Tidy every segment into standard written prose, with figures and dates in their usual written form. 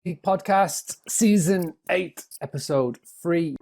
Podcast, Season 8, Episode 3.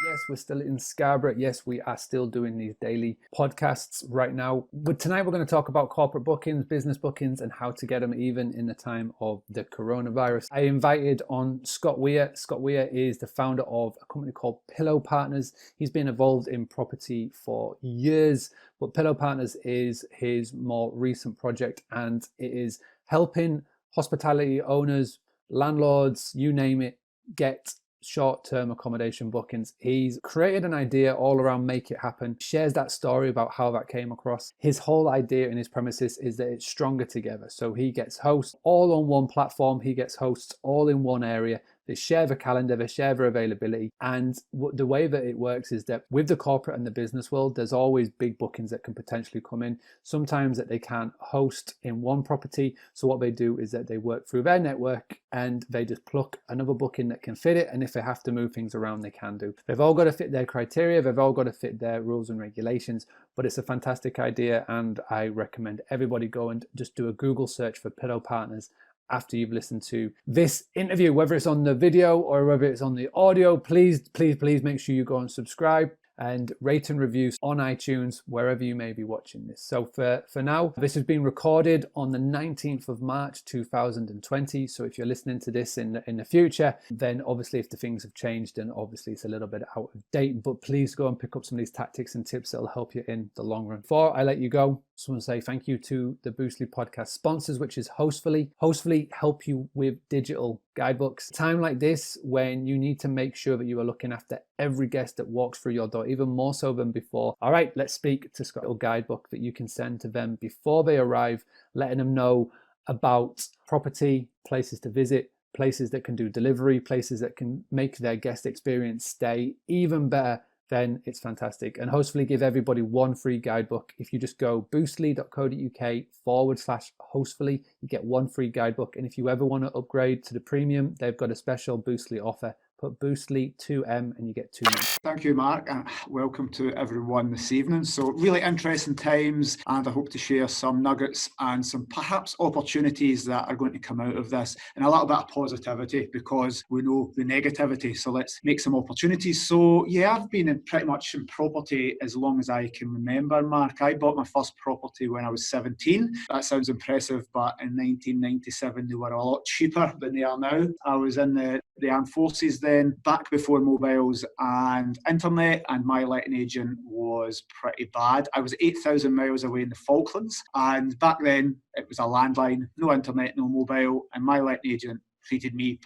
Yes, we're still in Scarborough. Yes, we are still doing these daily podcasts right now. But tonight we're going to talk about corporate bookings, business bookings, and how to get them even in the time of the coronavirus. I invited on Scott Weir. Scott Weir is the founder of a company called Pillow Partners. He's been involved in property for years, but Pillow Partners is his more recent project, and it is helping hospitality owners, landlords, you name it, get short-term accommodation bookings. He's created an idea all around make it happen, shares that story about how that came across. His whole idea in his premises is that it's stronger together. So he gets hosts all on one platform, he gets hosts all in one area. They share the calendar, they share their availability. And the way that it works is that with the corporate and the business world, there's always big bookings that can potentially come in. Sometimes that they can't host in one property. So what they do is that they work through their network and they just pluck another booking that can fit it. And if they have to move things around, they can do. They've all got to fit their criteria. They've all got to fit their rules and regulations. But it's a fantastic idea. And I recommend everybody go and just do a Google search for Pillow Partners after you've listened to this interview, whether it's on the video or whether it's on the audio. Please make sure you go and subscribe and rate and review on iTunes, wherever you may be watching this. So for now, this has been recorded on the 19th of March, 2020. So if you're listening to this in the future, then obviously if the things have changed, then obviously it's a little bit out of date, but please go and pick up some of these tactics and tips that will help you in the long run. Before I let you go, I just want to say thank you to the Boostly podcast sponsors, which is Hostfully. Hostfully help you with digital guidebooks. Time like this, when you need to make sure that you are looking after every guest that walks through your door, even more so than before. All right, let's speak to Scott. A guidebook that you can send to them before they arrive, letting them know about property, places to visit, places that can do delivery, places that can make their guest experience stay even better. Then it's fantastic. And Hostfully give everybody one free guidebook. If you just go boostly.co.uk/Hostfully, you get one free guidebook. And if you ever want to upgrade to the premium, they've got a special Boostly offer. Put Boostly 2M and you get 2 months. Thank you, Mark, and welcome to everyone this evening. So really interesting times, and I hope to share some nuggets and some perhaps opportunities that are going to come out of this, and a little bit of positivity because we know the negativity. So let's make some opportunities. So yeah, I've been pretty much in property as long as I can remember, Mark. I bought my first property when I was 17. That sounds impressive, but in 1997 they were a lot cheaper than they are now. I was in the armed forces then, back before mobiles and internet, and my letting agent was pretty bad. I was 8,000 miles away in the Falklands, and back then it was a landline, no internet, no mobile, and my letting agent treated me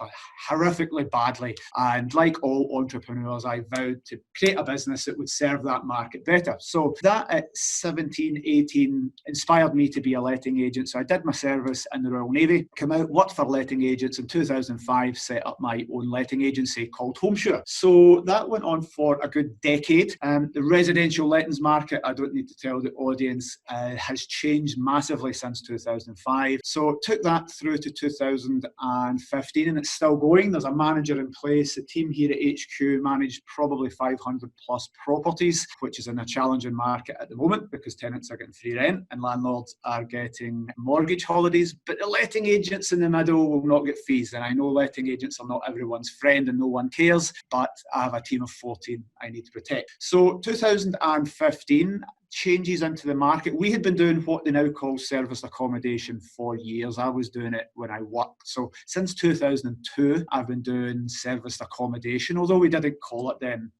horrifically badly. And like all entrepreneurs, I vowed to create a business that would serve that market better. So that at 17, 18 inspired me to be a letting agent. So I did my service in the Royal Navy, came out, worked for letting agents in 2005, set up my own letting agency called HomeSure. So that went on for a good decade. The residential lettings market, I don't need to tell the audience, has changed massively since 2005. So took that through to 2015, and it's still going. There's a manager in place. The team here at HQ managed probably 500 plus properties, which is in a challenging market at the moment because tenants are getting free rent and landlords are getting mortgage holidays. But the letting agents in the middle will not get fees. And I know letting agents are not everyone's friend and no one cares, but I have a team of 14 I need to protect. So 2015, changes into the market. We had been doing what they now call service accommodation for years. I was doing it when I worked. So since 2002, I've been doing service accommodation, although we didn't call it then.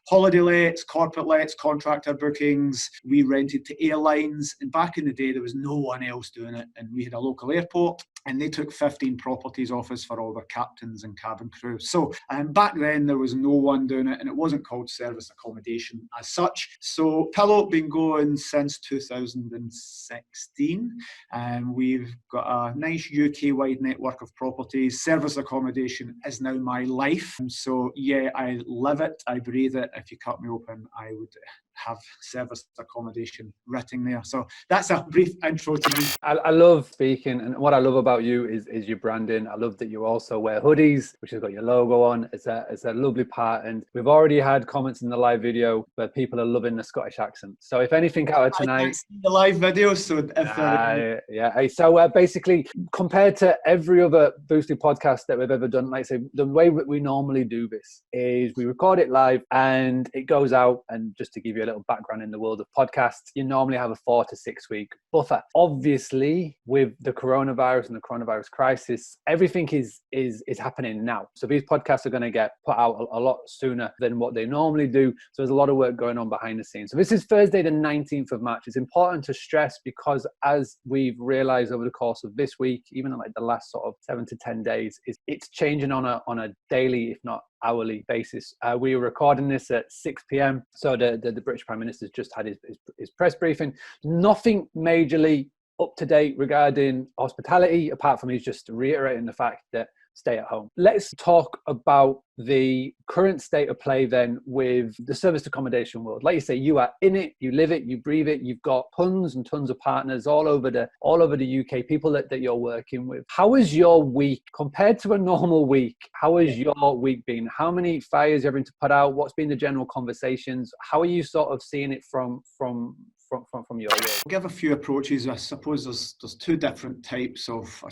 Holiday lets, corporate lets, contractor bookings. We rented to airlines. And back in the day, there was no one else doing it. And we had a local airport, and they took 15 properties off us for all their captains and cabin crew. So back then, there was no one doing it, and it wasn't called service accommodation as such. So Pillow been going since 2016. We've got a nice UK-wide network of properties. Service accommodation is now my life. So yeah, I live it, I breathe it. If you cut me open, I would have service accommodation written there. So that's a brief intro to me. I love speaking, and what I love about about you is your branding. I love that you also wear hoodies, which has got your logo on. It's a lovely part. And we've already had comments in the live video where people are loving the Scottish accent. So if anything out of tonight, I can't see the live video, so if yeah. Hey, so basically, compared to every other Boosted podcast that we've ever done, like I say, the way that we normally do this is we record it live and it goes out. And just to give you a little background in the world of podcasts, you normally have a 4 to 6 week buffer. Obviously, with the coronavirus and the coronavirus crisis, everything is happening now. So these podcasts are going to get put out a lot sooner than what they normally do. So there's a lot of work going on behind the scenes. So this is Thursday, the 19th of March. It's important to stress because as we've realized over the course of this week, even like the last sort of 7 to 10 days, it's changing on a daily, if not hourly basis. We were recording this at 6 p.m. So the British Prime Minister's just had his press briefing. Nothing majorly up to date regarding hospitality, apart from he's just reiterating the fact that stay at home. Let's talk about the current state of play then with the serviced accommodation world. Like you say, you are in it, you live it, you breathe it. You've got tons and tons of partners all over the UK, people that you're working with. How is your week compared to a normal week? How has your week been? How many fires you're having to put out? What's been the general conversations? How are you sort of seeing it from your world? I'll give a few approaches. I suppose there's two different types of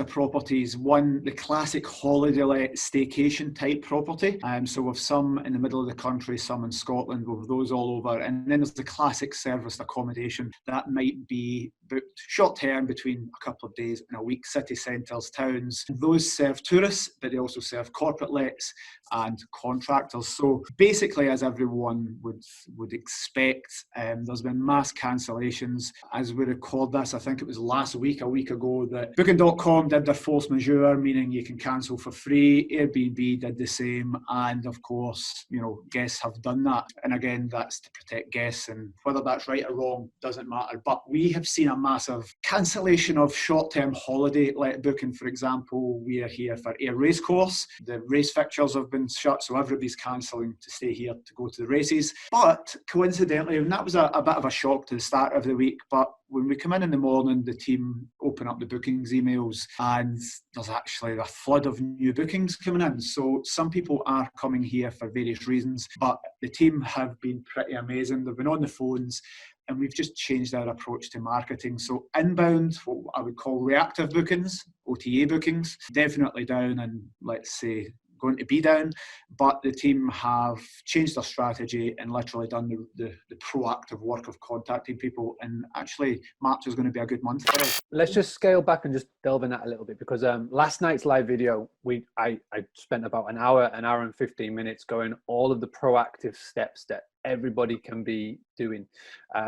properties. One, the classic holiday let staycation type property. So with some in the middle of the country, some in Scotland, with those all over. And then there's the classic serviced accommodation that might be booked short term between a couple of days and a week, city centres, towns. Those serve tourists, but they also serve corporate lets and contractors. So basically, as everyone would expect, there's been mass cancellations. As we record this, I think it was a week ago, that Booking.com did their force majeure, meaning you can cancel for free. Airbnb did the same. And of course, guests have done that. And again, that's to protect guests, and whether that's right or wrong doesn't matter. But we have seen a massive cancellation of short-term holiday let booking. For example, we are here for Ayr Racecourse. The race fixtures have been shut, so everybody's cancelling to stay here to go to the races. But coincidentally, and that was a bit of a shock to the start of the week, but when we come in the morning, the team open up the bookings emails and there's actually a flood of new bookings coming in. So some people are coming here for various reasons, but the team have been pretty amazing. They've been on the phones, and we've just changed our approach to marketing. So inbound, what I would call reactive bookings, OTA bookings, definitely down, and let's say going to be down, but the team have changed their strategy and literally done the proactive work of contacting people. And actually, March is going to be a good month for us. Let's just scale back and just delve in that a little bit, because last night's live video, I spent about an hour and 15 minutes going all of the proactive steps that everybody can be doing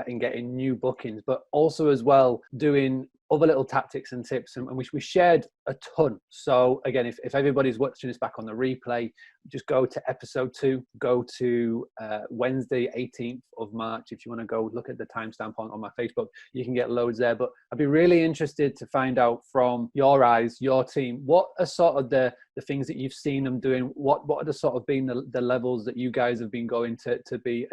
in getting new bookings, but also as well doing other little tactics and tips, and we shared a ton. So again, if everybody's watching this back on the replay, just go to episode 2, go to Wednesday 18th of March. If you want to go look at the timestamp on my Facebook, you can get loads there. But I'd be really interested to find out from your eyes, your team, what are sort of the things that you've seen them doing? What are the sort of been the levels that you guys have been going to be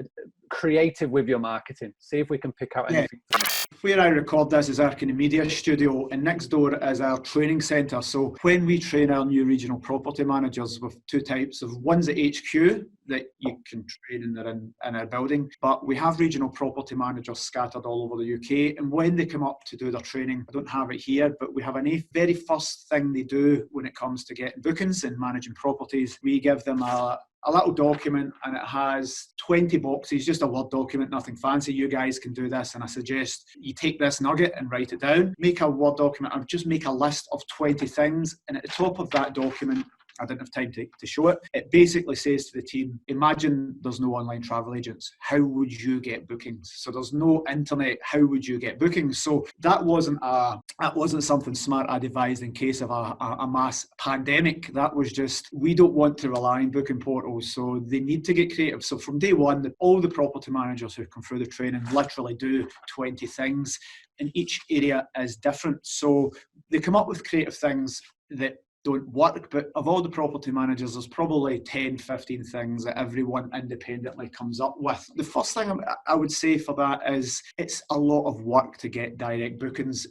creative with your marketing? See if we can pick out anything from it. Where I record this is our kind of media studio, and next door is our training centre. So when we train our new regional property managers, with two types of, one's at HQ that you can train in our building, but we have regional property managers scattered all over the UK, and when they come up to do their training, I don't have it here, but we have a very first thing they do when it comes to getting bookings and managing properties. We give them a little document, and it has 20 boxes, just a Word document, nothing fancy. You guys can do this, and I suggest you take this nugget and write it down. Make a Word document, and just make a list of 20 things, and at the top of that document, I didn't have time to show it. It basically says to the team, imagine there's no online travel agents. How would you get bookings? So there's no internet. How would you get bookings? So that wasn't something smart I devised in case of a mass pandemic. That was just, we don't want to rely on booking portals. So they need to get creative. So from day one, all the property managers who come through the training literally do 20 things, and each area is different. So they come up with creative things that don't work, but of all the property managers, there's probably 10, 15 things that everyone independently comes up with. The first thing I would say for that is it's a lot of work to get direct bookings.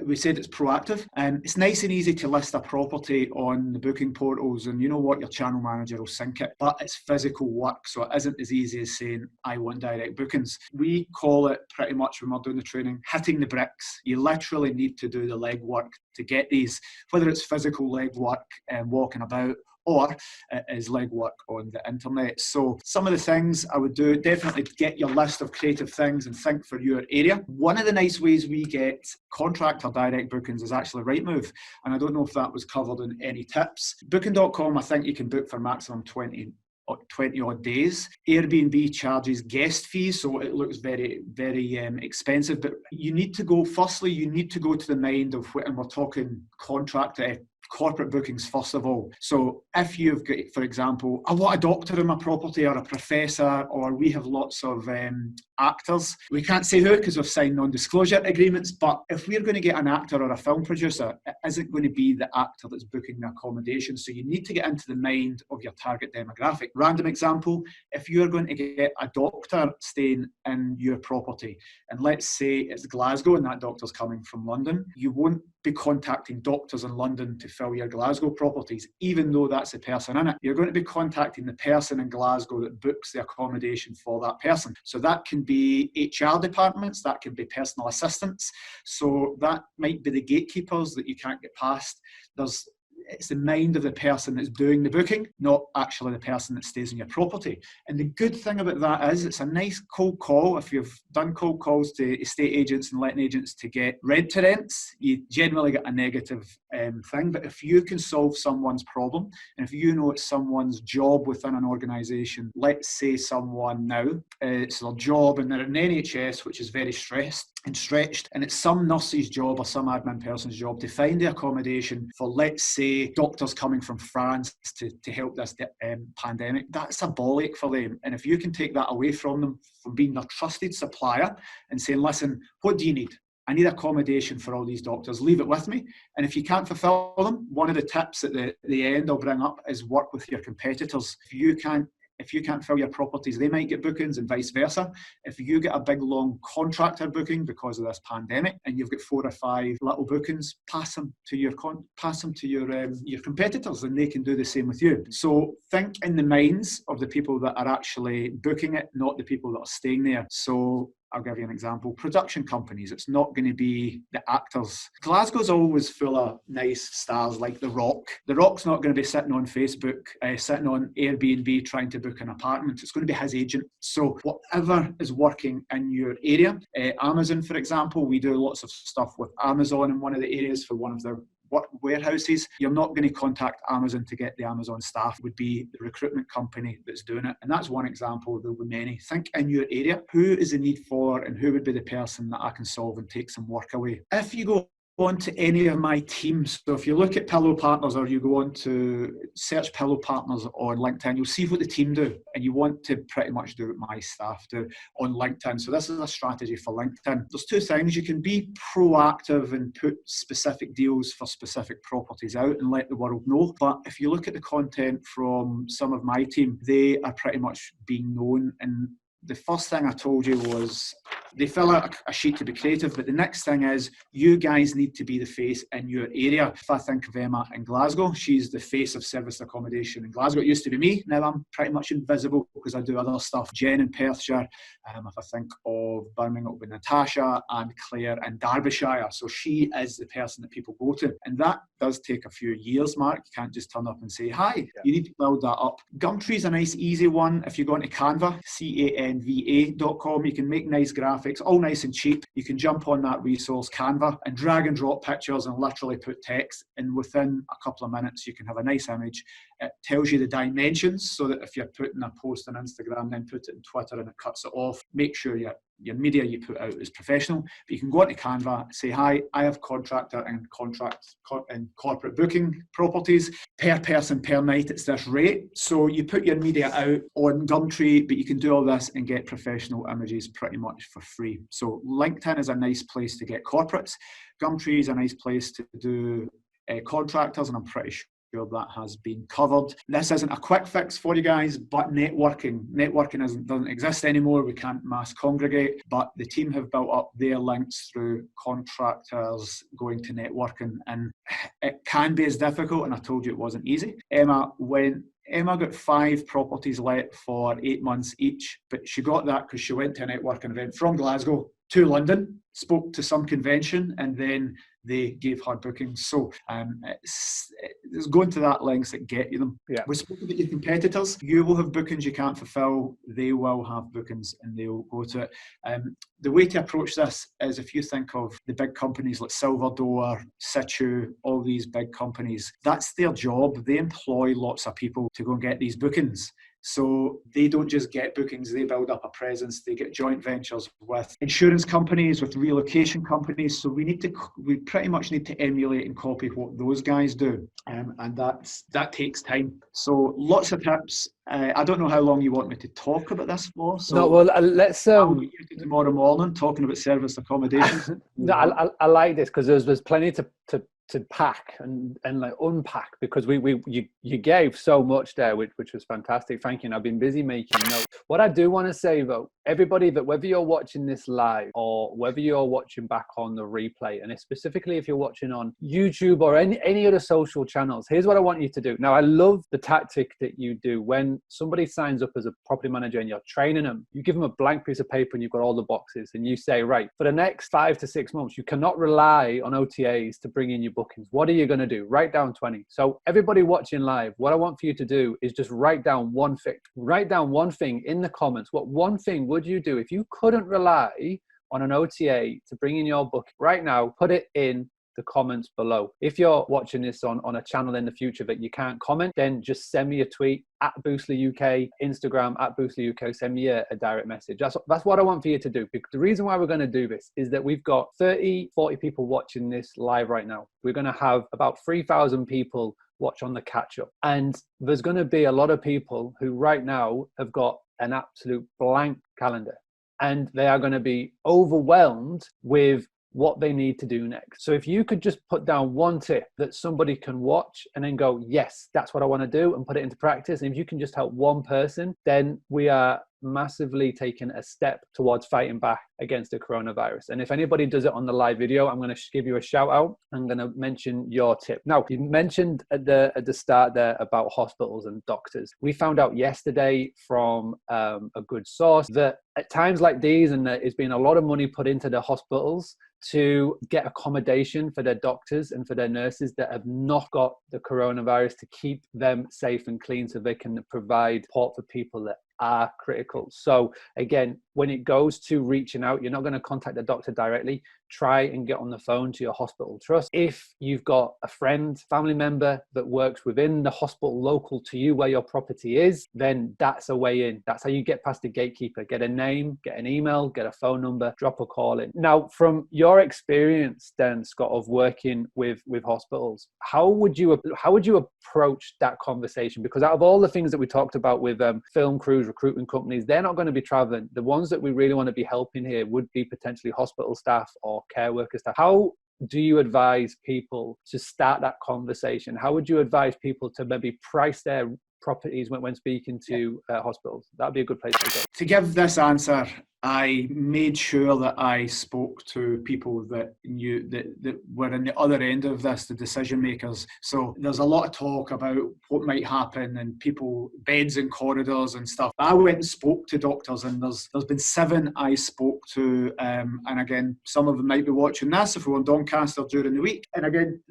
we said it's proactive, and it's nice and easy to list a property on the booking portals, and you know what, your channel manager will sync it, but it's physical work, so it isn't as easy as saying I want direct bookings. We call it pretty much, when we're doing the training, hitting the bricks. You literally need to do the legwork to get these, whether it's physical legwork and walking about, or it is legwork on the internet. So some of the things I would do, definitely get your list of creative things and think for your area. One of the nice ways we get contractor direct bookings is actually Rightmove, and I don't know if that was covered in any tips. Booking.com, I think you can book for maximum 20 odd days. Airbnb charges guest fees, so it looks very, very expensive, but you need to go, firstly, you need to go to the mind of, and we're talking contractor, corporate bookings first of all. So if you've got, for example, I want a doctor in my property, or a professor, or we have lots of actors. We can't say who because we've signed non-disclosure agreements, but if we're going to get an actor or a film producer, it isn't going to be the actor that's booking the accommodation. So you need to get into the mind of your target demographic. Random example, if you're going to get a doctor staying in your property, and let's say it's Glasgow and that doctor's coming from London, you won't be contacting doctors in London to fill your Glasgow properties, even though that's the person in it. You're going to be contacting the person in Glasgow that books the accommodation for that person. So that can be HR departments, that can be personal assistants. So that might be the gatekeepers that you can't get past. It's the mind of the person that's doing the booking, not actually the person that stays in your property. And the good thing about that is it's a nice cold call. If you've done cold calls to estate agents and letting agents to get rent to rents, you generally get a negative thing. But if you can solve someone's problem, and if you know it's someone's job within an organisation, let's say someone now, it's their job and they're in the NHS, which is very stressed and stretched, and it's some nurse's job or some admin person's job to find the accommodation for, let's say, doctors coming from France to help this pandemic. That's a bollock for them. And if you can take that away from them, from being their trusted supplier and saying, listen, what do you need? I need accommodation for all these doctors, leave it with me. And if you can't fulfill them, one of the tips at the end I'll bring up is work with your competitors. If you can't fill your properties, they might get bookings, and vice versa. If you get a big long contractor booking because of this pandemic, and you've got 4 or 5 little bookings, pass them to your competitors, and they can do the same with you. So think in the minds of the people that are actually booking it, not the people that are staying there. So I'll give you an example. Production companies, it's not going to be the actors. Glasgow's always full of nice stars like The Rock. The Rock's not going to be sitting on Facebook, sitting on Airbnb trying to book an apartment. It's going to be his agent. So whatever is working in your area. Amazon, for example, we do lots of stuff with Amazon in one of the areas for one of their warehouses. You're not going to contact Amazon to get the Amazon staff. It would be the recruitment company that's doing it. And that's one example. There will be many. Think in your area, who is the need for, and who would be the person that I can solve and take some work away. If you go on to any of my teams, so if you look at Pillow Partners, or you go on to search Pillow Partners on LinkedIn, you'll see what the team do, and you want to pretty much do what my staff do on LinkedIn. So this is a strategy for LinkedIn. There's 2 things. You can be proactive and put specific deals for specific properties out and let the world know. But if you look at the content from some of my team, they are pretty much being known. And the first thing I told you was they fill out a sheet to be creative, but the next thing is you guys need to be the face in your area. If I think of Emma in Glasgow, she's the face of service accommodation in Glasgow. It used to be me. Now I'm pretty much invisible because I do other stuff. Jen in Perthshire. If I think of Birmingham, it'll be Natasha and Claire in Derbyshire. So she is the person that people go to. And that does take a few years, Mark. You can't just turn up and say, hi. Yeah. You need to build that up. Gumtree's a nice, easy one. If you go into Canva, canva.com, you can make nice graphics, all nice and cheap. You can jump on that resource, Canva, and drag and drop pictures and literally put text. And within a couple of minutes, you can have a nice image. It tells you the dimensions so that if you're putting a post on Instagram, then put it on Twitter and it cuts it off. Make sure your media you put out is professional. But you can go into Canva, say, hi, I have contractor and corporate booking properties. Per person, per night, it's this rate. So you put your media out on Gumtree, but you can do all this and get professional images pretty much for free. So LinkedIn is a nice place to get corporates. Gumtree is a nice place to do contractors, and I'm pretty sure that has been covered. This isn't a quick fix for you guys, but networking doesn't exist anymore. We can't mass congregate, but the team have built up their links through contractors going to networking, and it can be as difficult, and I told you it wasn't easy. Emma got 5 properties let for 8 months each, but she got that because she went to a networking event from Glasgow to London, spoke to some convention, and then they gave her bookings. So it's going to that lengths that get you them. Yeah. We spoke about your competitors. You will have bookings you can't fulfill. They will have bookings and they'll go to it. The way to approach this is, if you think of the big companies like Silverdoor, Situ, all these big companies, that's their job. They employ lots of people to go and get these bookings. So they don't just get bookings, they build up a presence. They get joint ventures with insurance companies, with relocation companies. So we pretty much need to emulate and copy what those guys do. And that takes time. So lots of tips. I don't know how long you want me to talk about this for. So no, well, let's I'll be here tomorrow morning talking about service accommodation. No, I like this because there's plenty to pack and like unpack, because you gave so much there, which was fantastic. Thank you. And I've been busy making notes. What I do want to say though, everybody, that whether you're watching this live or whether you're watching back on the replay, and specifically if you're watching on YouTube or any other social channels, here's what I want you to do. Now, I love the tactic that you do when somebody signs up as a property manager and you're training them. You give them a blank piece of paper and you've got all the boxes, and you say, right, for the next 5 to 6 months, you cannot rely on OTAs to bring in your bookings. What are you going to do? Write down 20. So everybody watching live, what I want for you to do is just write down one thing. Write down one thing in the comments. What one thing would you do if you couldn't rely on an OTA to bring in your book? Right now, put it in the comments below. If you're watching this on a channel in the future that you can't comment, then just send me a tweet at Boostly UK, Instagram at Boostly UK, send me a direct message. That's what I want for you to do. Because the reason why we're going to do this is that we've got 30, 40 people watching this live right now. We're going to have about 3,000 people watch on the catch up. And there's going to be a lot of people who right now have got an absolute blank calendar, and they are going to be overwhelmed with what they need to do next. So if you could just put down one tip that somebody can watch and then go, yes, that's what I want to do, and put it into practice. And if you can just help one person, then we are massively taking a step towards fighting back against the coronavirus. And if anybody does it on the live video, I'm going to give you a shout out. I'm going to mention your tip. Now, you mentioned at the start there about hospitals and doctors. We found out yesterday from a good source that at times like these, and there's been a lot of money put into the hospitals to get accommodation for their doctors and for their nurses that have not got the coronavirus, to keep them safe and clean so they can provide support for people that are critical. So again, when it goes to reaching out, you're not going to contact the doctor directly. Try and get on the phone to your hospital trust. If you've got a friend, family member that works within the hospital local to you where your property is, then that's a way in. That's how you get past the gatekeeper. Get a name, get an email, get a phone number, drop a call in. Now, from your experience then, Scott, of working with hospitals, how would you approach that conversation? Because out of all the things that we talked about with film crews, recruitment companies, they're not going to be traveling. The ones that we really want to be helping here would be potentially hospital staff or care worker staff. How do you advise people to start that conversation? How would you advise people to maybe price their properties when speaking to hospitals? That'd be a good place to go. To give this answer, I made sure that I spoke to people that knew that were in the other end of this, the decision makers. So there's a lot of talk about what might happen and people, beds in corridors and stuff. I went and spoke to doctors, and there's been 7 I spoke to. And again, some of them might be watching this if we're on Doncaster during the week. And again,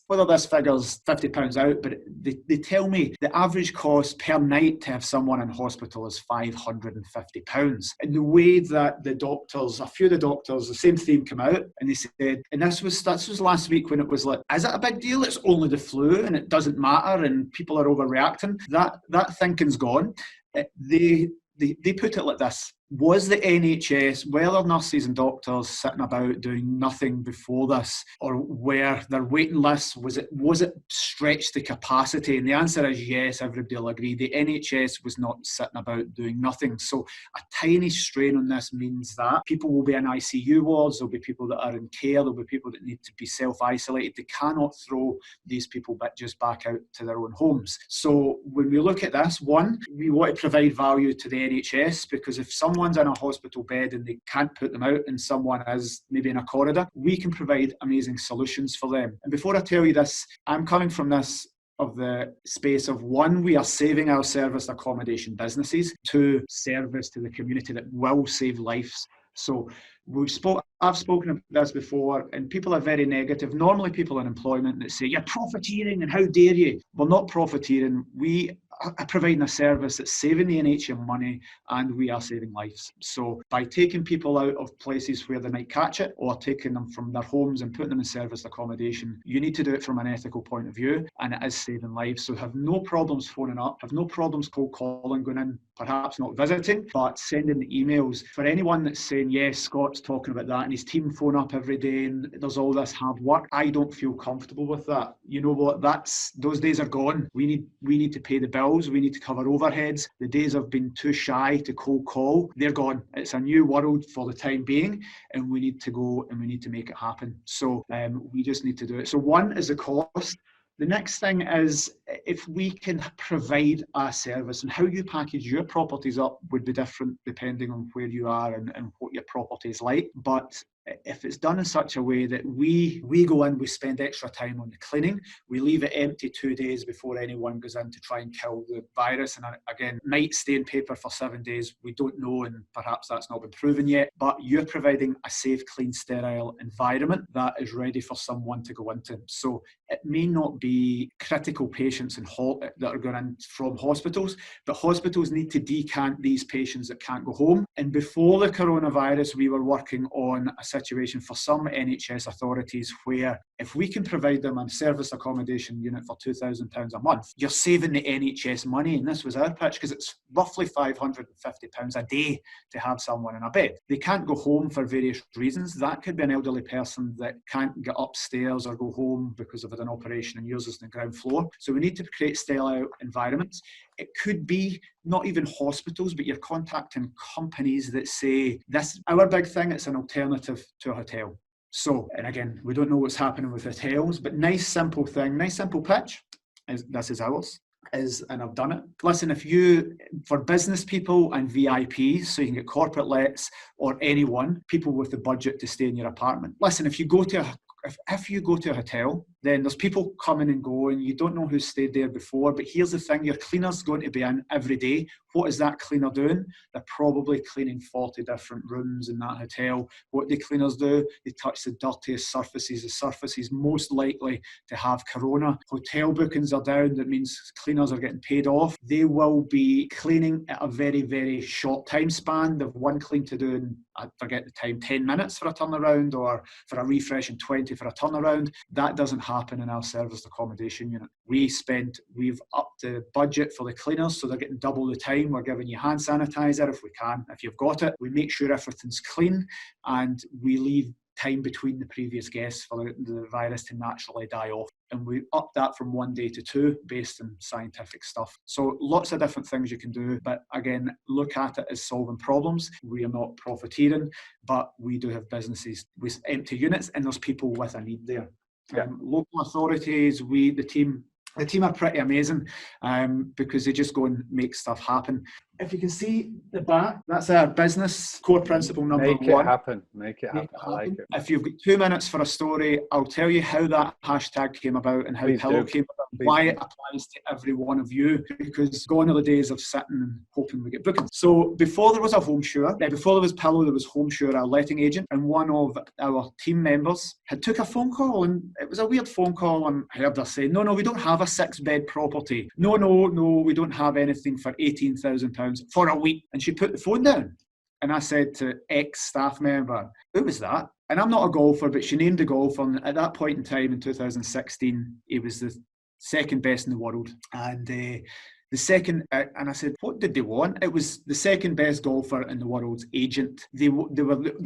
whether this figure's £50 out, but they tell me the average cost per night to have someone in hospital is £550. And the way that the doctors, a few of the doctors, the same theme came out, and they said, and this was last week, when it was like, is it a big deal? It's only the flu and it doesn't matter and people are overreacting. That thinking's gone. They put it like this. Was the NHS, were there nurses and doctors sitting about doing nothing before this, or were their waiting lists, was it stretched to capacity? And the answer is yes, everybody will agree. The NHS was not sitting about doing nothing. So a tiny strain on this means that people will be in ICU wards, there'll be people that are in care, there'll be people that need to be self-isolated. They cannot throw these people just back out to their own homes. So when we look at this, one, we want to provide value to the NHS, because if someone's in a hospital bed and they can't put them out and someone is maybe in a corridor, we can provide amazing solutions for them. And before I tell you this, I'm coming from this of the space of, one, we are saving our service accommodation businesses, two, service to the community that will save lives. So I've spoken about this before, and people are very negative. Normally people in employment that say, you're profiteering and how dare you? We're not profiteering. We are providing a service that's saving the NHS money, and we are saving lives. So by taking people out of places where they might catch it, or taking them from their homes and putting them in service accommodation, you need to do it from an ethical point of view, and it is saving lives. So have no problems phoning up, have no problems cold calling, going in, perhaps not visiting, but sending the emails. For anyone that's saying, yes, Scott's talking about that and his team phone up every day and there's all this hard work, I don't feel comfortable with that. You know what, those days are gone. We need to pay the bills, we need to cover overheads. The days of being too shy to cold call, they're gone. It's a new world for the time being, and we need to go and we need to make it happen. So we just need to do it. So one is the cost. The next thing is, if we can provide a service, and how you package your properties up would be different depending on where you are and what your property is like. But if it's done in such a way that we go in, we spend extra time on the cleaning, we leave it empty 2 days before anyone goes in to try and kill the virus, and again, might stay in paper for 7 days, we don't know, and perhaps that's not been proven yet, but you're providing a safe, clean, sterile environment that is ready for someone to go into. So it may not be critical patients that are going in from hospitals, but hospitals need to decant these patients that can't go home. And before the coronavirus, we were working on a situation for some NHS authorities where if we can provide them a service accommodation unit for £2,000 a month, you're saving the NHS money. And this was our pitch, because it's roughly £550 a day to have someone in a bed. They can't go home for various reasons. That could be an elderly person that can't get upstairs or go home because of an operation and uses the ground floor. So we need to create sterile environments. It could be not even hospitals, but you're contacting companies that say, this, our big thing, it's an alternative to a hotel. So, and again, we don't know what's happening with hotels, but nice simple thing, nice simple pitch, this is ours. And I've done it. Listen, if you, for business people and VIPs, so you can get corporate lets, or anyone, people with the budget to stay in your apartment. Listen, if you go to a hotel, then there's people coming and going. You don't know who's stayed there before. But here's the thing, your cleaner's going to be in every day. What is that cleaner doing? They're probably cleaning 40 different rooms in that hotel. What do cleaners do? They touch the dirtiest surfaces, the surfaces most likely to have corona. Hotel bookings are down. That means cleaners are getting paid off. They will be cleaning at a very, very short time span. They've one clean to do in, I forget the time, 10 minutes for a turnaround, or for a refresh in 20 for a turnaround. That doesn't happen in our serviced accommodation unit. We've upped the budget for the cleaners, so they're getting double the time. We're giving you hand sanitizer if we can. If you've got it, we make sure everything's clean, and we leave time between the previous guests for the virus to naturally die off. And we up that from 1 day to 2 based on scientific stuff. So lots of different things you can do, but again, look at it as solving problems. We are not profiteering, but we do have businesses with empty units, and there's people with a need there. Yeah. Local authorities, the team are pretty amazing, because they just go and make stuff happen. If you can see the back, that's our business core principle number one. Make it happen. Make it happen. I like it. If you've got 2 minutes for a story, I'll tell you how that hashtag came about and how Pillow came about, why it applies to every one of you, because gone are the days of sitting and hoping we get bookings. So before there was a home sure, before there was Pillow, there was Home Sure, our letting agent, and one of our team members had took a phone call, and it was a weird phone call, and I heard her say, no, we don't have a 6-bed property. No, we don't have anything for £18,000 for a week. And she put the phone down. And I said to ex-staff member, who was that? And I'm not a golfer, but she named a golfer. And at that point in time, in 2016, he was the second best in the world. And the The second, and I said, what did they want? It was the second best golfer in the world's agent. The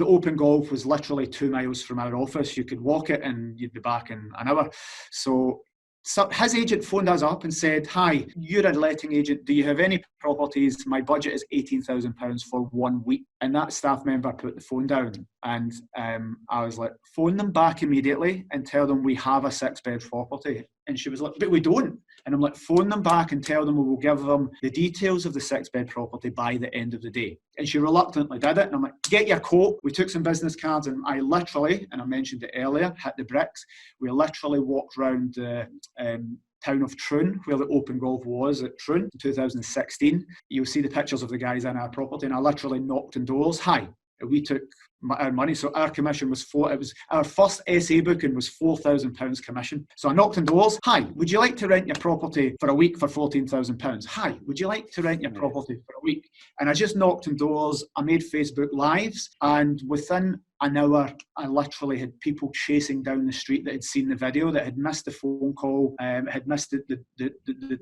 Open Golf was literally 2 miles from our office. You could walk it and you'd be back in an hour. So his agent phoned us up and said, hi, you're a letting agent. Do you have any properties? My budget is £18,000 for 1 week. And that staff member put the phone down. And I was like, phone them back immediately and tell them we have a 6-bed property. And she was like, but we don't. And I'm like, phone them back and tell them we will give them the details of the 6-bed property by the end of the day. And she reluctantly did it. And I'm like, get your quote. We took some business cards and I literally, and I mentioned it earlier, hit the bricks. We literally walked around the town of Troon, where the Open Golf was at Troon in 2016. You'll see the pictures of the guys in our property, and I literally knocked on doors. Hi. We took our money, so our commission was our first SA booking was £4,000 commission. So I knocked on doors. Hi, would you like to rent your property for a week for £14,000? Hi, would you like to rent your property for a week? And I just knocked on doors. I made Facebook Lives, and within an hour, I literally had people chasing down the street that had seen the video, that had missed the phone call, had missed the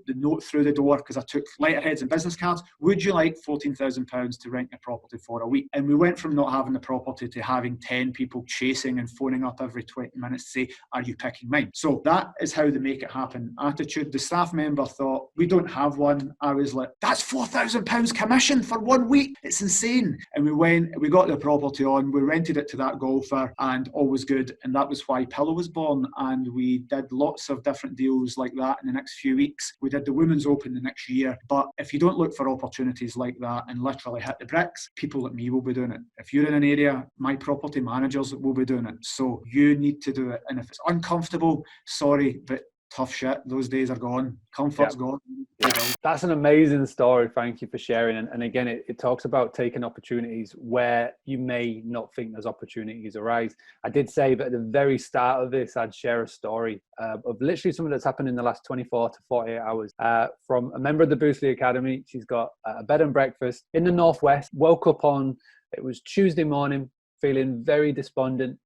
note through the door because I took letterheads and business cards. Would you like £14,000 to rent your property for a week? And we went from not having the property to having 10 people chasing and phoning up every 20 minutes to say, are you picking mine? So that is how they make it happen attitude. The staff member thought, we don't have one. I was like, that's £4,000 commission for 1 week. It's insane. And we got the property on, we rented it to that golfer, and all was good. And that was why Pillow was born. And we did lots of different deals like that in the next few weeks. We did the Women's Open the next year. But if you don't look for opportunities like that and literally hit the bricks, people like me will be doing it. If you're in an area, my property managers will be doing it. So you need to do it. And if it's uncomfortable, sorry, but tough shit. Those days are gone. Comfort's gone. That's an amazing story. Thank you for sharing. And again, it talks about taking opportunities where you may not think there's opportunities arise. I did say that at the very start of this, I'd share a story of literally something that's happened in the last 24 to 48 hours from a member of the Boostly Academy. She's got a bed and breakfast in the Northwest. Woke up on, it was Tuesday morning, feeling very despondent.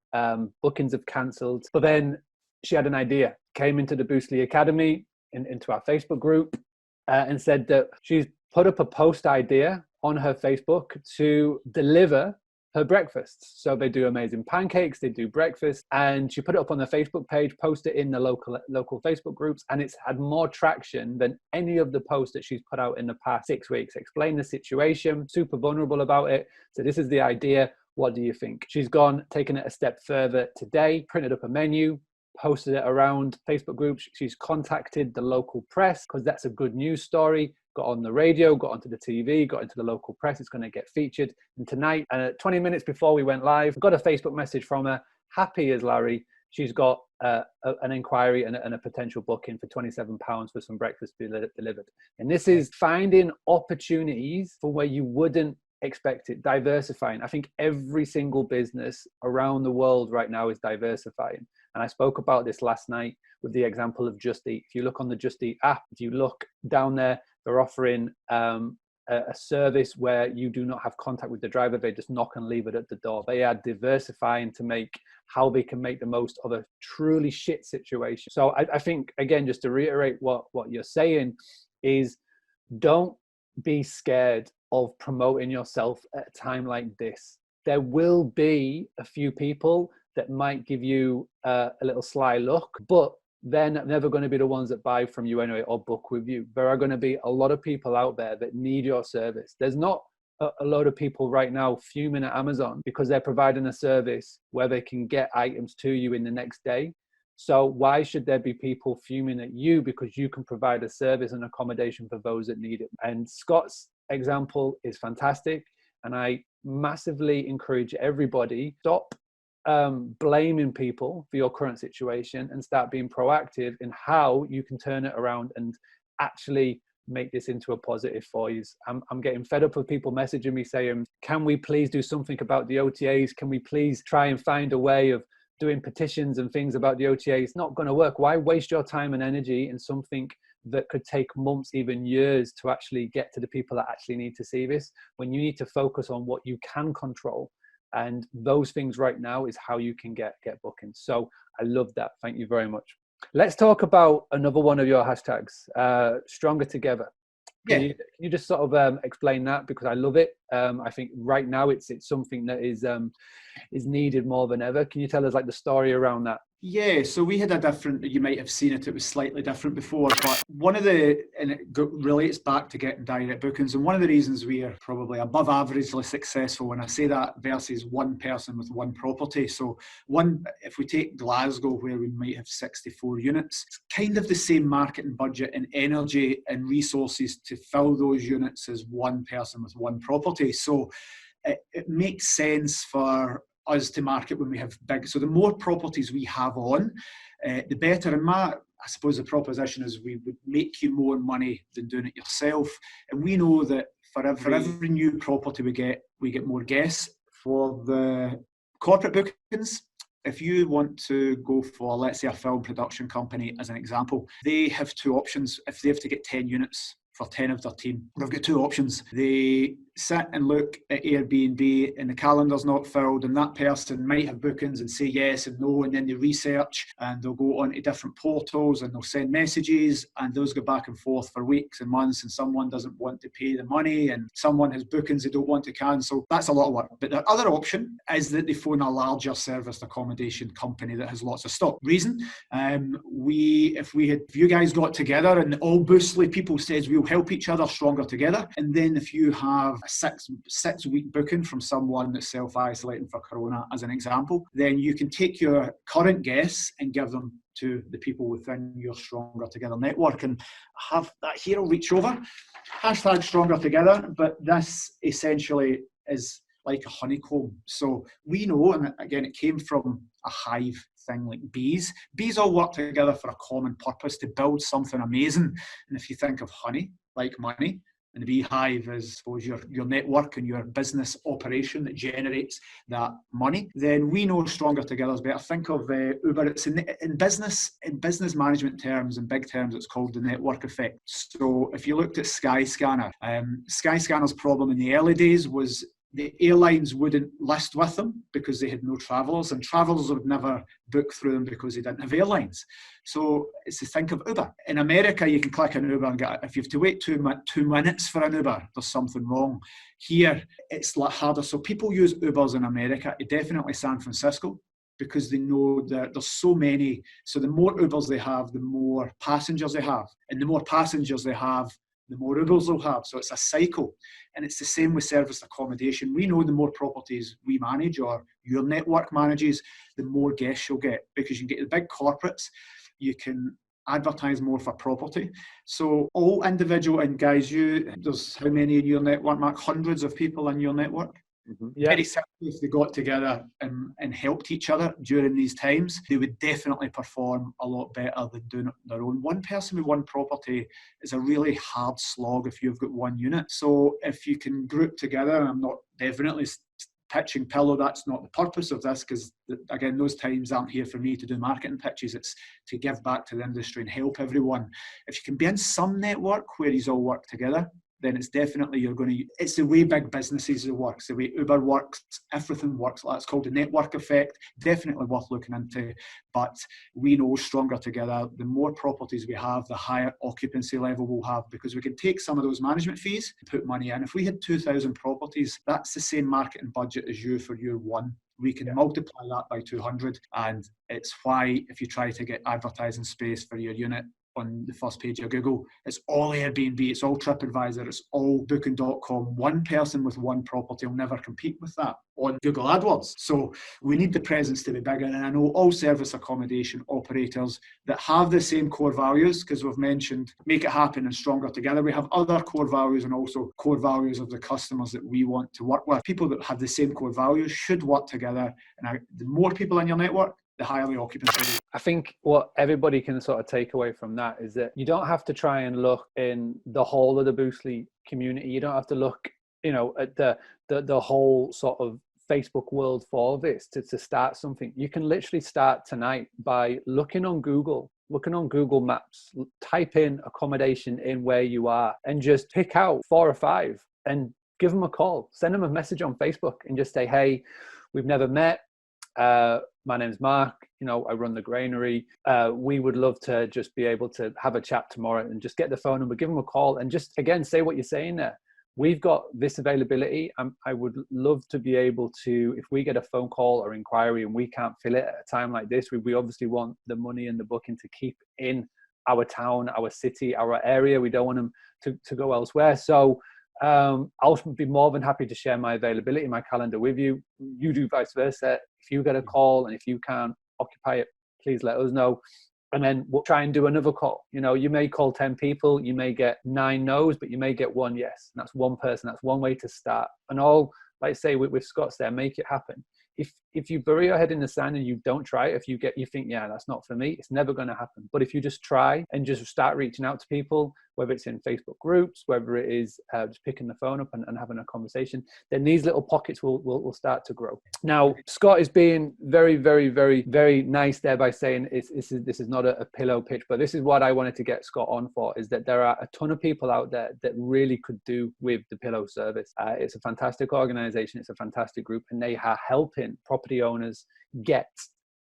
Bookings have cancelled. But then she had an idea, came into the Boostly Academy, into our Facebook group, and said that she's put up a post idea on her Facebook to deliver her breakfasts. So they do amazing pancakes, they do breakfast, and she put it up on the Facebook page, post it in the local Facebook groups, and it's had more traction than any of the posts that she's put out in the past 6 weeks. Explain the situation, super vulnerable about it. So this is the idea. What do you think? She's taken it a step further today, printed up a menu, posted it around Facebook groups. She's contacted the local press because that's a good news story. Got on the radio, got onto the TV, got into the local press. It's going to get featured. And tonight, 20 minutes before we went live, got a Facebook message from her. Happy as Larry. She's got an inquiry and a potential booking for £27 for some breakfast delivered. And this is finding opportunities for where you wouldn't expect it, diversifying. I think every single business around the world right now is diversifying. And I spoke about this last night with the example of Just Eat. If you look on the Just Eat app, if you look down there, they're offering a service where you do not have contact with the driver. They just knock and leave it at the door. They are diversifying to make how they can make the most of a truly shit situation. So I think, again, just to reiterate what you're saying is, don't be scared of promoting yourself at a time like this. There will be a few people that might give you a little sly look, but they're never going to be the ones that buy from you anyway or book with you. There are going to be a lot of people out there that need your service. There's not a lot of people right now fuming at Amazon because they're providing a service where they can get items to you in the next day. So why should there be people fuming at you because you can provide a service and accommodation for those that need it? And Scott's example is fantastic. And I massively encourage everybody, stop blaming people for your current situation and start being proactive in how you can turn it around and actually make this into a positive for you. I'm getting fed up with people messaging me saying, can we please do something about the OTAs? Can we please try and find a way of doing petitions and things about the OTA? It's not going to work. Why waste your time and energy in something that could take months, even years, to actually get to the people that actually need to see this, when you need to focus on what you can control? And those things right now is how you can get bookings. So I love that. Thank you very much. Let's talk about another one of your hashtags, StrongerTogether. Can you just sort of explain that, because I love it. I think right now it's something that is needed more than ever. Can you tell us like the story around that? Yeah, so we had a different, you might have seen it, it was slightly different before, but and it relates back to getting direct bookings. And one of the reasons we are probably above averagely successful, when I say that, versus one person with one property. So if we take Glasgow, where we might have 64 units, it's kind of the same marketing budget and energy and resources to fill those units as one person with one property. So it makes sense for us to market when we have big. So the more properties we have on, the better. And I suppose the proposition is we would make you more money than doing it yourself. And we know that for every new property we get more guests. For the corporate bookings, if you want to go for, let's say, a film production company as an example, they have two options. If they have to get 10 units for 10 of their team, they've got two options. They sit and look at Airbnb and the calendar's not filled, and that person might have bookings and say yes and no, and then they research and they'll go on to different portals and they'll send messages, and those go back and forth for weeks and months, and someone doesn't want to pay the money and someone has bookings they don't want to cancel. That's a lot of work. But the other option is that they phone a larger serviced accommodation company that has lots of stock. Reason, if you guys got together and all boostly people says we'll help each other stronger together, and then if you have a six-week booking from someone that's self-isolating for Corona, as an example, then you can take your current guests and give them to the people within your Stronger Together network, and have that hero reach over. Hashtag Stronger Together, but this essentially is like a honeycomb. So we know, and again, it came from a hive thing like bees. Bees all work together for a common purpose, to build something amazing. And if you think of honey, like money, and the beehive is, suppose, your network and your business operation that generates that money, then we know Stronger Together is better. Think of Uber. It's in business management terms and big terms, it's called the network effect. So if you looked at Skyscanner, Skyscanner's problem in the early days was the airlines wouldn't list with them because they had no travellers, and travellers would never book through them because they didn't have airlines. So it's to think of Uber. In America, you can click an Uber and get, if you have to wait 2 minutes for an Uber, there's something wrong. Here, it's a lot harder. So people use Ubers in America, definitely San Francisco, because they know that there's so many. So the more Ubers they have, the more passengers they have. And the more passengers they have, the more Ubers they'll have. So it's a cycle. And it's the same with serviced accommodation. We know the more properties we manage, or your network manages, the more guests you'll get, because you can get the big corporates, you can advertise more for property. So all individual, and guys, there's how many in your network, Mark? Hundreds of people in your network? Yeah. Very simply, if they got together and helped each other during these times, they would definitely perform a lot better than doing it on their own. One person with one property is a really hard slog if you've got one unit. So if you can group together, and I'm not definitely pitching pillow, that's not the purpose of this, because again, those times aren't here for me to do marketing pitches. It's to give back to the industry and help everyone. If you can be in some network where you all work together, then it's definitely it's the way big businesses work, the way Uber works, everything works like that. It's called the network effect. Definitely worth looking into. But we know Stronger Together, the more properties we have, the higher occupancy level we'll have, because we can take some of those management fees and put money in. If we had 2,000 properties, that's the same marketing budget as you for year one. We can multiply that by 200, and it's why if you try to get advertising space for your unit on the first page of Google, it's all Airbnb, it's all TripAdvisor, it's all Booking.com. One person with one property will never compete with that on Google AdWords. So we need the presence to be bigger. And I know all service accommodation operators that have the same core values, because we've mentioned Make It Happen and Stronger Together. We have other core values, and also core values of the customers that we want to work with. People that have the same core values should work together. And the more people in your network, the higher the occupancy. I think what everybody can sort of take away from that is that you don't have to try and look in the whole of the Boostly community. You don't have to look, at the whole sort of Facebook world for this to start something. You can literally start tonight by looking on Google Maps, type in accommodation in where you are, and just pick out 4 or 5 and give them a call, send them a message on Facebook and just say, hey, we've never met. my name's Mark, I run the granary. We would love to just be able to have a chat tomorrow and just get the phone number, give them a call, and just, again, say what you're saying there. We've got this availability. I would love to be able to, if we get a phone call or inquiry and we can't fill it at a time like this, we obviously want the money and the booking to keep in our town, our city, our area. We don't want them to go elsewhere. So I'll be more than happy to share my availability, my calendar with you. You do vice versa. If you get a call and if you can't occupy it, please let us know. And then we'll try and do another call. You may call 10 people, you may get 9 no's, but you may get 1 yes. And that's one person. That's one way to start. And all, like I say, with Scott's there, make it happen. If you bury your head in the sand and you don't try it, you think, yeah, that's not for me, it's never going to happen. But if you just try and just start reaching out to people, whether it's in Facebook groups, whether it is just picking the phone up and having a conversation, then these little pockets will start to grow. Now, Scott is being very, very, very, very nice there by saying this is not a pillow pitch, but this is what I wanted to get Scott on for, is that there are a ton of people out there that really could do with the pillow service. It's a fantastic organization. It's a fantastic group, and they are helping property owners get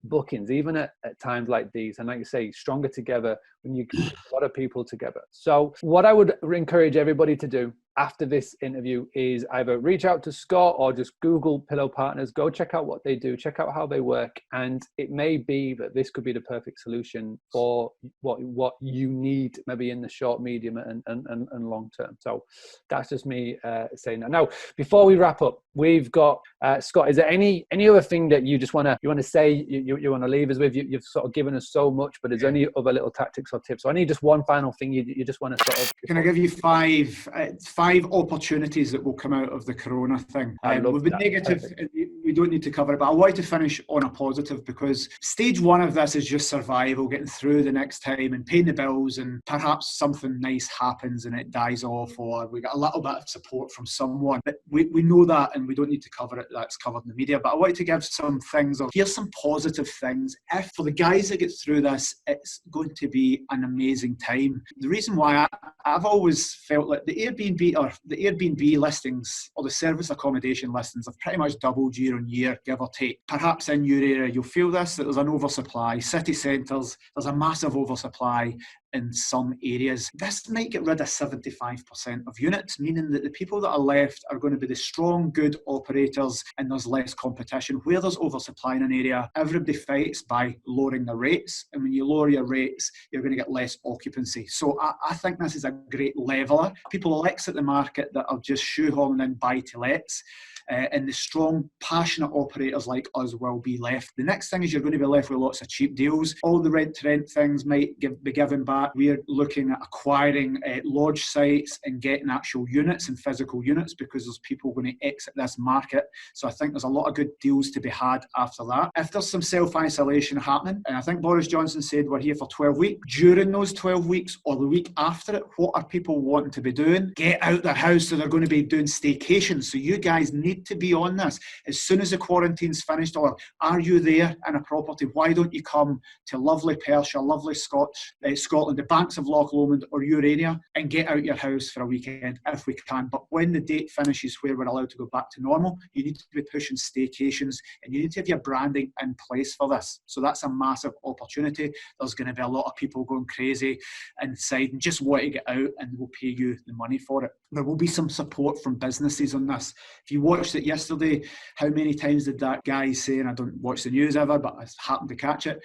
bookings, even at times like these. And like you say, stronger together when you get a lot of people together. So what I would encourage everybody to do after this interview is either reach out to Scott or just Google Pillow Partners, go check out what they do, check out how they work. And it may be that this could be the perfect solution for what you need, maybe in the short, medium and long term. So that's just me saying that. Now, before we wrap up, we've got Scott, is there any other thing that you just want to say, you want to leave us with? You've sort of given us so much, but is there any other little tactics or tips? So I need just one final thing you just want to sort of... Can I give you five opportunities that will come out of the Corona thing? We've been negative. Perfect. We don't need to cover it, but I wanted to finish on a positive, because stage one of this is just survival, getting through the next time and paying the bills, and perhaps something nice happens and it dies off, or we get a little bit of support from someone. But we know that, and we don't need to cover it. That's covered in the media. But I wanted to give some things of, here's some positive things. If for the guys that get through this, it's going to be an amazing time. The reason why I've always felt like the Airbnb listings or the service accommodation listings have pretty much doubled year on year, give or take. Perhaps in your area you'll feel this, that there's an oversupply. City centres, there's a massive oversupply in some areas. This might get rid of 75% of units, meaning that the people that are left are going to be the strong, good operators, and there's less competition. Where there's oversupply in an area, everybody fights by lowering the rates, and when you lower your rates, you're going to get less occupancy. So I think this is a great leveller. People will exit the market that are just shoehorning in buy-to-lets. And the strong, passionate operators like us will be left. The next thing is you're going to be left with lots of cheap deals. All the rent-to-rent things might be given back. We're looking at acquiring lodge sites and getting actual units and physical units, because there's people going to exit this market. So I think there's a lot of good deals to be had after that. If there's some self-isolation happening, and I think Boris Johnson said we're here for 12 weeks, during those 12 weeks or the week after it, what are people wanting to be doing? Get out their house, so they're going to be doing staycations. So you guys need to be on this as soon as the quarantine's finished. Or are you there in a property? Why don't you come to lovely Perthshire, lovely Scotland, the banks of Loch Lomond or your area, and get out your house for a weekend if we can. But when the date finishes where we're allowed to go back to normal, you need to be pushing staycations, and you need to have your branding in place for this. So that's a massive opportunity. There's going to be a lot of people going crazy inside and just want to get out, and we'll pay you the money for it. There will be some support from businesses on this. If you watched it yesterday, how many times did that guy say, and I don't watch the news ever, but I happened to catch it,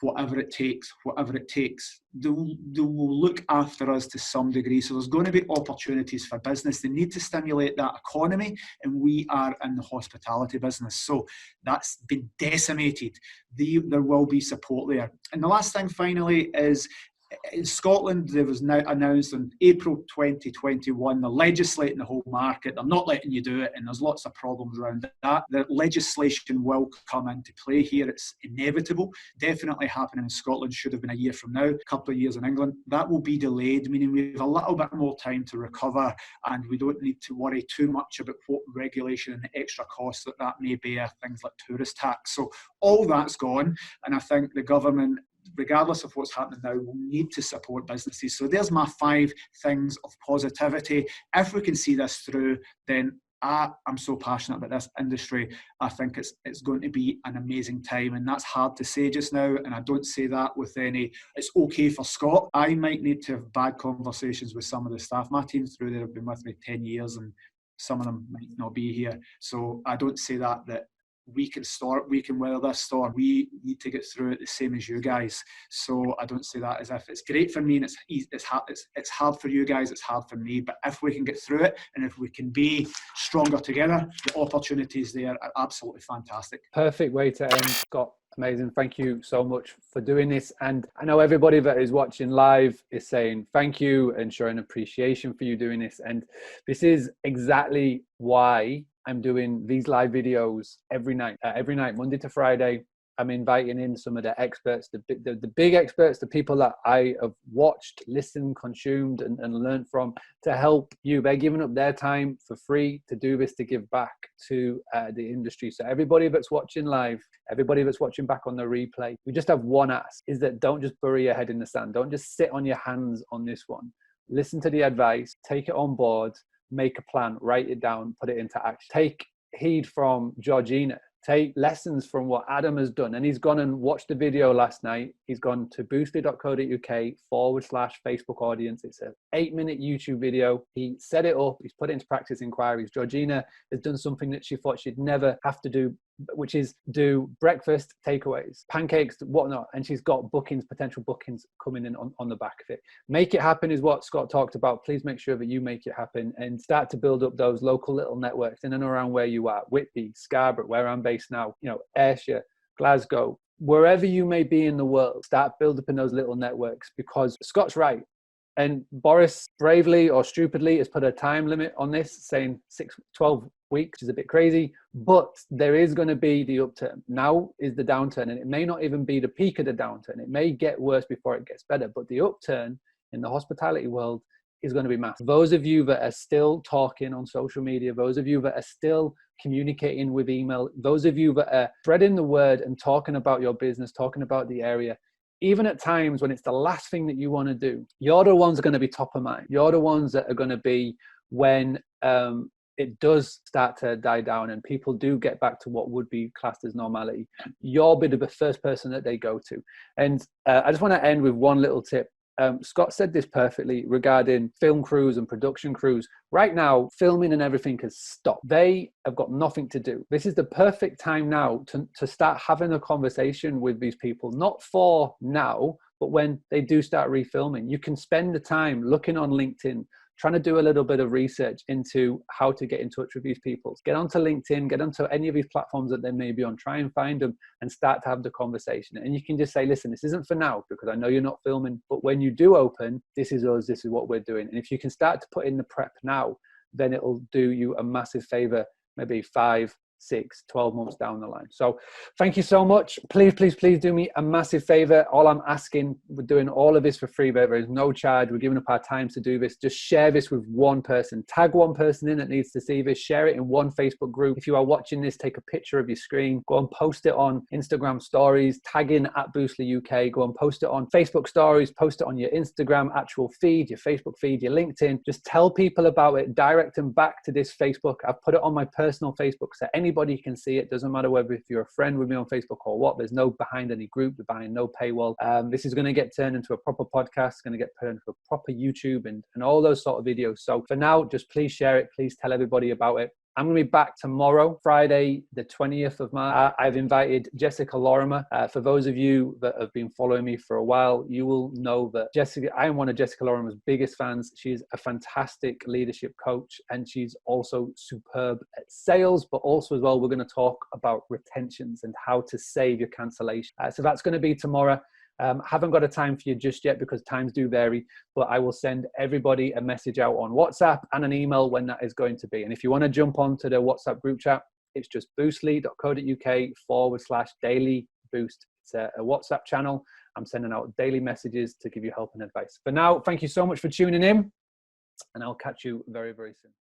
whatever it takes, whatever it takes. They will look after us to some degree. So there's going to be opportunities for business. They need to stimulate that economy, and we are in the hospitality business. So that's been decimated. There will be support there. And the last thing finally is, in Scotland, there was now announced in April 2021, they're legislating the whole market. They're not letting you do it, and there's lots of problems around that. The legislation will come into play here. It's inevitable. Definitely happening in Scotland. Should have been a year from now, a couple of years in England. That will be delayed, meaning we have a little bit more time to recover, and we don't need to worry too much about what regulation and the extra costs that may bear, things like tourist tax. So all that's gone, and I think the government, regardless of what's happening now, will need to support businesses. So there's my 5 things of positivity. If we can see this through, then I'm so passionate about this industry. I think it's going to be an amazing time, and that's hard to say just now, and I don't say that with any, it's okay for Scott. I might need to have bad conversations with some of the staff. My team through there have been with me 10 years, and some of them might not be here. So I don't say that we can weather this storm. We need to get through it the same as you guys. So I don't say that as if it's great for me and it's hard for you guys, it's hard for me. But if we can get through it, and if we can be stronger together, the opportunities there are absolutely fantastic. Perfect way to end, Scott. Amazing. Thank you so much for doing this. And I know everybody that is watching live is saying thank you and showing appreciation for you doing this. And this is exactly why I'm doing these live videos every night, Monday to Friday. I'm inviting in some of the experts, the big experts, the people that I have watched, listened, consumed, and learned from, to help you. They're giving up their time for free to do this, to give back to the industry. So everybody that's watching live, everybody that's watching back on the replay, we just have one ask, is that don't just bury your head in the sand. Don't just sit on your hands on this one. Listen to the advice, take it on board, make a plan, write it down, put it into action. Take heed from Georgina. Take lessons from what Adam has done. And he's gone and watched the video last night. He's gone to boostly.co.uk/Facebook audience. It's an 8-minute YouTube video. He set it up. He's put it into practice inquiries. Georgina has done something that she thought she'd never have to do, which is do breakfast takeaways, pancakes, whatnot. And she's got bookings, potential bookings coming in on the back of it. Make it happen is what Scott talked about. Please make sure that you make it happen and start to build up those local little networks in and around where you are. Whitby, Scarborough, where I'm based now, Ayrshire, Glasgow, wherever you may be in the world, start building up in those little networks, because Scott's right. And Boris bravely or stupidly has put a time limit on this, saying 12 weeks, which is a bit crazy, but there is going to be the upturn. Now is the downturn, and it may not even be the peak of the downturn. It may get worse before it gets better, but the upturn in the hospitality world is going to be massive. Those of you that are still talking on social media, those of you that are still communicating with email, those of you that are spreading the word and talking about your business, talking about the area, even at times when it's the last thing that you want to do, you're the ones going to be top of mind. You're the ones that are going to be when it does start to die down and people do get back to what would be classed as normality. You'll be the first person that they go to. And I just want to end with one little tip. Scott said this perfectly regarding film crews and production crews. Right now, filming and everything has stopped. They have got nothing to do. This is the perfect time now to start having a conversation with these people, not for now, but when they do start refilming. You can spend the time looking on LinkedIn, trying to do a little bit of research into how to get in touch with these people. Get onto LinkedIn, get onto any of these platforms that they may be on, try and find them and start to have the conversation. And you can just say, listen, this isn't for now because I know you're not filming, but when you do open, this is us, this is what we're doing. And if you can start to put in the prep now, then it'll do you a massive favor, maybe 5, 6, 12 months down the line. So thank you so much. Please, please, please do me a massive favor. All I'm asking, we're doing all of this for free, but there is no charge. We're giving up our time to do this. Just share this with one person. Tag one person in that needs to see this. Share it in one Facebook group. If you are watching this, take a picture of your screen. Go and post it on Instagram stories. Tag in at Boostly UK. Go and post it on Facebook stories. Post it on your Instagram actual feed, your Facebook feed, your LinkedIn. Just tell people about it. Direct them back to this Facebook. I've put it on my personal Facebook, so anybody can see it. Doesn't matter whether if you're a friend with me on Facebook or what. There's no behind any group, behind no paywall. This is going to get turned into a proper podcast. It's going to get turned into a proper YouTube and all those sort of videos. So for now, just please share it. Please tell everybody about it. I'm going to be back tomorrow, Friday, the 20th of March. I've invited Jessica Lorimer. For those of you that have been following me for a while, you will know that I am one of Jessica Lorimer's biggest fans. She's a fantastic leadership coach, and she's also superb at sales, but also as well, we're going to talk about retentions and how to save your cancellation. So that's going to be tomorrow. Haven't got a time for you just yet because times do vary, but I will send everybody a message out on WhatsApp and an email when that is going to be. And if you want to jump onto the WhatsApp group chat, it's just boostly.co.uk/daily boost. It's a WhatsApp channel. I'm sending out daily messages to give you help and advice. For now, thank you so much for tuning in, and I'll catch you very, very soon.